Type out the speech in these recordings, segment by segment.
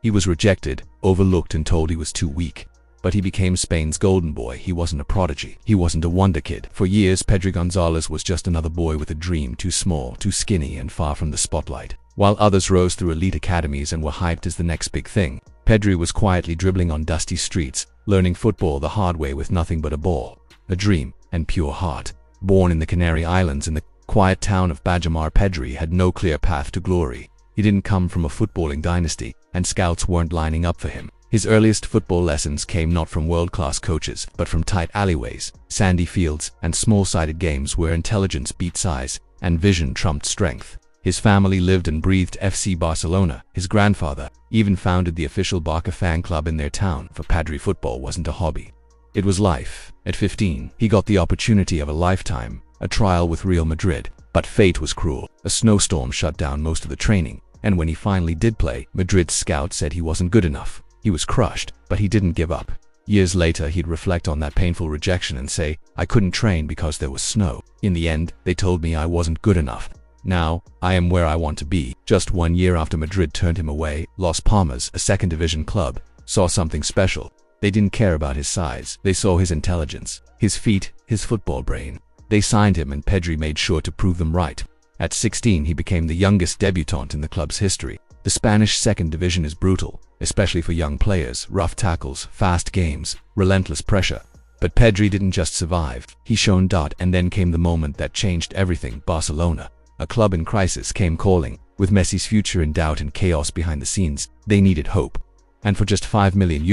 He was rejected, overlooked and told he was too weak. But he became Spain's golden boy. He wasn't a prodigy. He wasn't a wonder kid. For years, Pedri Gonzalez was just another boy with a dream, too small, too skinny and far from the spotlight. While others rose through elite academies and were hyped as the next big thing, Pedri was quietly dribbling on dusty streets, learning football the hard way with nothing but a ball, a dream, and pure heart. Born in the Canary Islands in the quiet town of Bajamar, Pedri had no clear path to glory. He didn't come from a footballing dynasty, and scouts weren't lining up for him. His earliest football lessons came not from world-class coaches, but from tight alleyways, sandy fields, and small-sided games where intelligence beat size and vision trumped strength. His family lived and breathed FC Barcelona. His grandfather even founded the official Barca fan club in their town. For Pedri, football wasn't a hobby. It was life. At 15, he got the opportunity of a lifetime, a trial with Real Madrid. But fate was cruel. A snowstorm shut down most of the training, and when he finally did play, Madrid's scout said he wasn't good enough. He was crushed, but he didn't give up. Years later, he'd reflect on that painful rejection and say, "I couldn't train because there was snow. In the end, they told me I wasn't good enough. Now, I am where I want to be." Just 1 year after Madrid turned him away, Las Palmas, a second division club, saw something special. They didn't care about his size. They saw his intelligence, his feet, his football brain. They signed him, and Pedri made sure to prove them right. At 16, he became the youngest debutant in the club's history. The Spanish second division is brutal, especially for young players. Rough tackles, fast games, relentless pressure. But Pedri didn't just survive. He shone dot, and then came the moment that changed everything. Barcelona, a club in crisis, came calling. With Messi's future in doubt and chaos behind the scenes, they needed hope. And for just €5 million,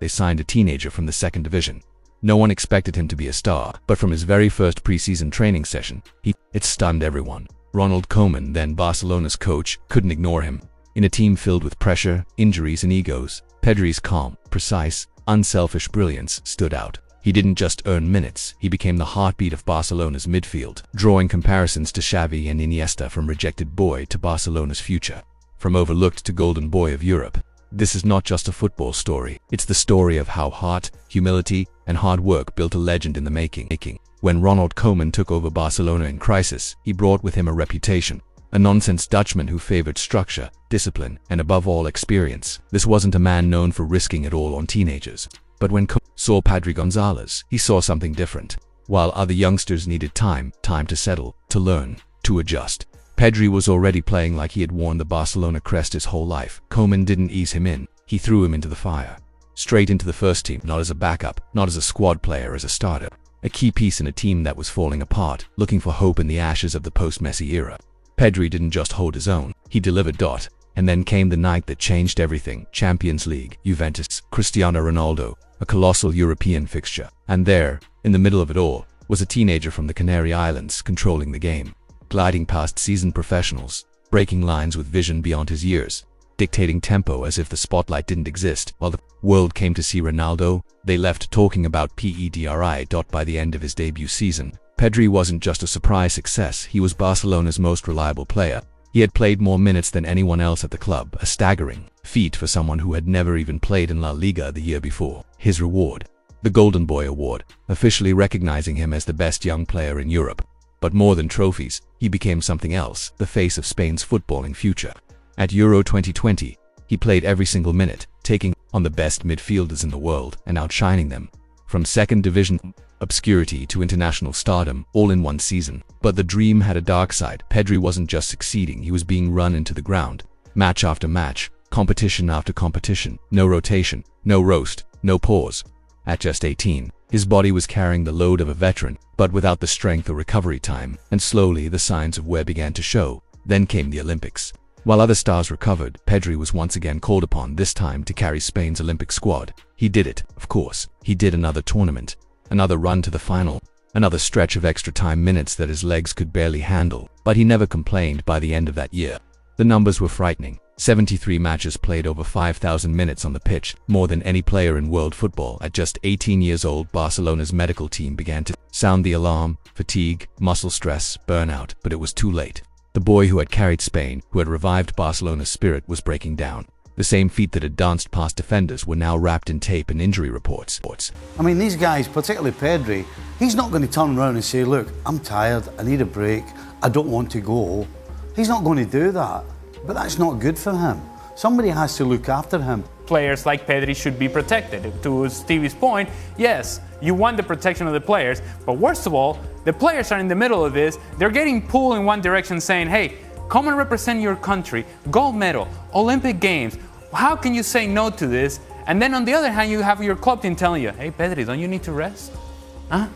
they signed a teenager from the second division. No one expected him to be a star, but from his very first preseason training session, it stunned everyone. Ronald Koeman, then Barcelona's coach, couldn't ignore him. In a team filled with pressure, injuries and egos, Pedri's calm, precise, unselfish brilliance stood out. He didn't just earn minutes, he became the heartbeat of Barcelona's midfield, drawing comparisons to Xavi and Iniesta. From rejected boy to Barcelona's future, from overlooked to golden boy of Europe. This is not just a football story, it's the story of how heart, humility, and hard work built a legend in the making. When Ronald Koeman took over Barcelona in crisis, he brought with him a reputation. A nonsense Dutchman who favored structure, discipline, and above all experience. This wasn't a man known for risking it all on teenagers. But when Koeman saw Pedri Gonzalez, he saw something different. While other youngsters needed time to settle, to learn, to adjust, Pedri was already playing like he had worn the Barcelona crest his whole life. Koeman didn't ease him in, he threw him into the fire. Straight into the first team, not as a backup, not as a squad player, as a starter. A key piece in a team that was falling apart, looking for hope in the ashes of the post-Messi era. Pedri didn't just hold his own, he delivered. And then came the night that changed everything. Champions League, Juventus, Cristiano Ronaldo, a colossal European fixture. And there, in the middle of it all, was a teenager from the Canary Islands controlling the game, gliding past seasoned professionals, breaking lines with vision beyond his years, dictating tempo as if the spotlight didn't exist. While the world came to see Ronaldo, they left talking about Pedri. By the end of his debut season, Pedri wasn't just a surprise success, he was Barcelona's most reliable player. He had played more minutes than anyone else at the club, a staggering feat for someone who had never even played in La Liga the year before. His reward, the Golden Boy Award, officially recognizing him as the best young player in Europe. But more than trophies, he became something else, the face of Spain's footballing future. At Euro 2020, he played every single minute, taking on the best midfielders in the world and outshining them. From second division obscurity to international stardom, all in one season. But the dream had a dark side. Pedri wasn't just succeeding, he was being run into the ground. Match after match, competition after competition, no rotation, no roast, no pause. At just 18, his body was carrying the load of a veteran, but without the strength or recovery time, and slowly the signs of wear began to show. Then came the Olympics. While other stars recovered, Pedri was once again called upon, this time to carry Spain's Olympic squad. He did it, of course. He did another tournament, another run to the final, another stretch of extra time minutes that his legs could barely handle. But he never complained. By the end of that year, the numbers were frightening. 73 matches played, over 5,000 minutes on the pitch, more than any player in world football. At just 18 years old, Barcelona's medical team began to sound the alarm: fatigue, muscle stress, burnout. But it was too late. The boy who had carried Spain, who had revived Barcelona's spirit, was breaking down. The same feet that had danced past defenders were now wrapped in tape and injury reports. I mean, these guys, particularly Pedri, he's not going to turn around and say, look, I'm tired, I need a break, I don't want to go. He's not going to do that. But that's not good for him. Somebody has to look after him. Players like Pedri should be protected. To Stevie's point, yes, you want the protection of the players, but worst of all, the players are in the middle of this. They're getting pulled in one direction saying, hey, come and represent your country, gold medal, Olympic Games. How can you say no to this? And then on the other hand, you have your club team telling you, hey, Pedri, don't you need to rest? Huh?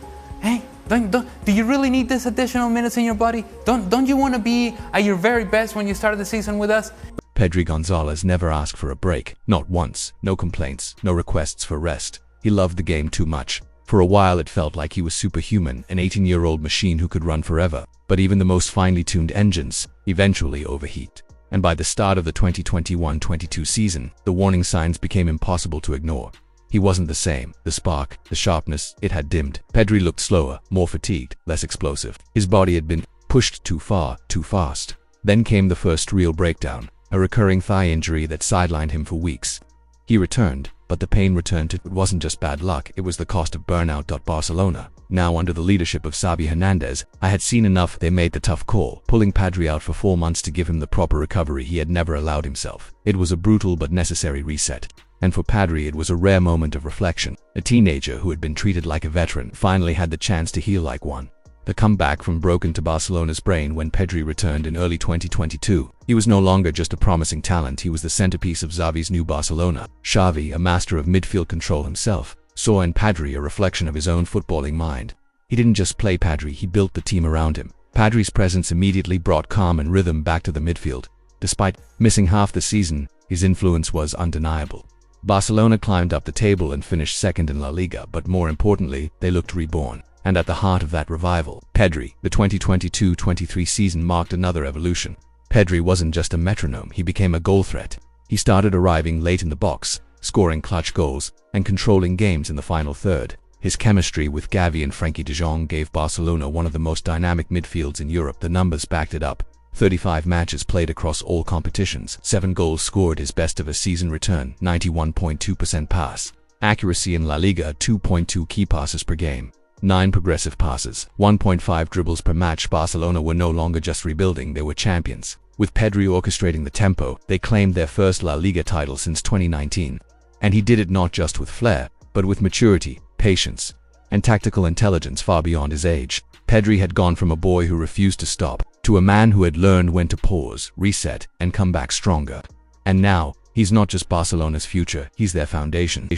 Hey, do you really need this additional minutes in your body? Don't you want to be at your very best when you start the season with us? Pedri Gonzalez never asked for a break. Not once. No complaints. No requests for rest. He loved the game too much. For a while it felt like he was superhuman, an 18-year-old machine who could run forever. But even the most finely tuned engines eventually overheat. And by the start of the 2021-22 season, the warning signs became impossible to ignore. He wasn't the same. The spark, the sharpness, it had dimmed. Pedri looked slower, more fatigued, less explosive. His body had been pushed too far, too fast. Then came the first real breakdown, a recurring thigh injury that sidelined him for weeks. He returned, but the pain returned. It wasn't just bad luck, it was the cost of burnout. Barcelona, now under the leadership of Xavi Hernandez, I had seen enough. They made the tough call, pulling Pedri out for 4 months to give him the proper recovery he had never allowed himself. It was a brutal but necessary reset. And for Pedri it was a rare moment of reflection. A teenager who had been treated like a veteran finally had the chance to heal like one. The comeback from broken to Barcelona's brain when Pedri returned in early 2022. He was no longer just a promising talent, he was the centerpiece of Xavi's new Barcelona. Xavi, a master of midfield control himself, saw in Pedri a reflection of his own footballing mind. He didn't just play Pedri, he built the team around him. Pedri's presence immediately brought calm and rhythm back to the midfield. Despite missing half the season, his influence was undeniable. Barcelona climbed up the table and finished second in La Liga, but more importantly, they looked reborn. And at the heart of that revival, Pedri. The 2022-23 season marked another evolution. Pedri wasn't just a metronome, he became a goal threat. He started arriving late in the box, scoring clutch goals, and controlling games in the final third. His chemistry with Xavi and Frenkie de Jong gave Barcelona one of the most dynamic midfields in Europe. The numbers backed it up. 35 matches played across all competitions, 7 goals scored, his best of a season return, 91.2% pass accuracy in La Liga, 2.2 key passes per game, 9 progressive passes, 1.5 dribbles per match. Barcelona were no longer just rebuilding, they were champions. With Pedri orchestrating the tempo, they claimed their first La Liga title since 2019. And he did it not just with flair, but with maturity, patience, and tactical intelligence far beyond his age. Pedri had gone from a boy who refused to stop to a man who had learned when to pause, reset, and come back stronger. And now, he's not just Barcelona's future, he's their foundation.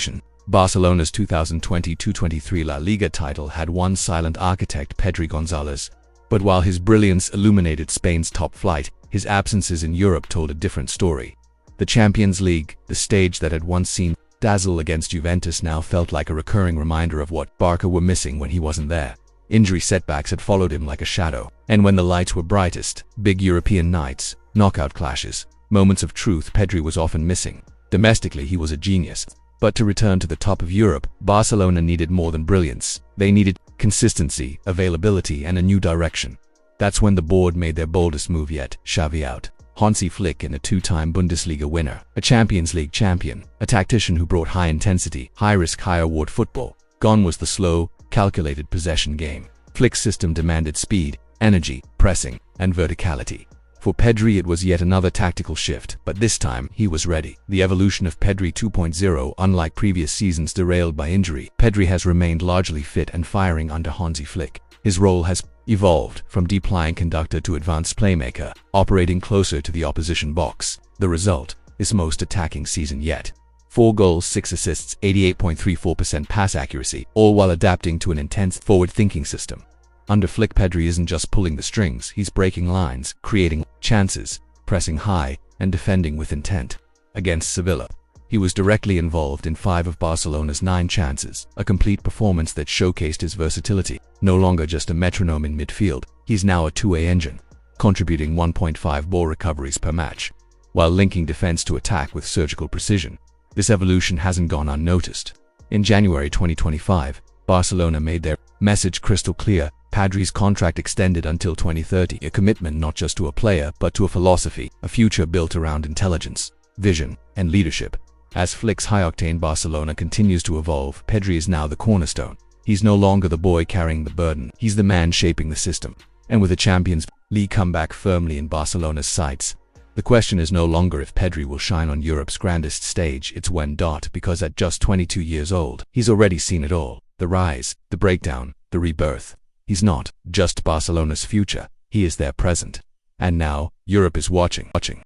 Barcelona's 2022-23 La Liga title had one silent architect, Pedri Gonzalez. But while his brilliance illuminated Spain's top flight, his absences in Europe told a different story. The Champions League, the stage that had once seen dazzle against Juventus, now felt like a recurring reminder of what Barca were missing when he wasn't there. Injury setbacks had followed him like a shadow, and when the lights were brightest, big European nights, knockout clashes, moments of truth, Pedri was often missing. Domestically, he was a genius. But to return to the top of Europe, Barcelona needed more than brilliance. They needed consistency, availability, and a new direction. That's when the board made their boldest move yet, Xavi out. Hansi Flick, in a 2-time Bundesliga winner, a Champions League champion, a tactician who brought high-intensity, high-risk, high-reward football. Gone was the slow, calculated possession game. Flick's system demanded speed, energy, pressing, and verticality. For Pedri it was yet another tactical shift, but this time he was ready. The evolution of Pedri 2.0, unlike previous seasons derailed by injury, Pedri has remained largely fit and firing under Hansi Flick. His role has evolved from deep-lying conductor to advanced playmaker, operating closer to the opposition box. The result, his most attacking season yet. 4 goals, 6 assists, 88.34% pass accuracy, all while adapting to an intense, forward-thinking system. Under Flick, Pedri isn't just pulling the strings, he's breaking lines, creating chances, pressing high, and defending with intent. Against Sevilla, he was directly involved in 5 of Barcelona's 9 chances, a complete performance that showcased his versatility. No longer just a metronome in midfield, he's now a two-way engine, contributing 1.5 ball recoveries per match, while linking defense to attack with surgical precision. This evolution hasn't gone unnoticed. In January 2025, Barcelona made their message crystal clear. Pedri's contract extended until 2030, a commitment not just to a player, but to a philosophy, a future built around intelligence, vision, and leadership. As Flick's high-octane Barcelona continues to evolve, Pedri is now the cornerstone. He's no longer the boy carrying the burden, he's the man shaping the system. And with the Champions League comeback firmly in Barcelona's sights, The question is no longer if Pedri will shine on Europe's grandest stage, it's when. Because at just 22 years old, he's already seen it all. The rise, the breakdown, the rebirth. He's not just Barcelona's future, he is their present. And now, Europe is watching.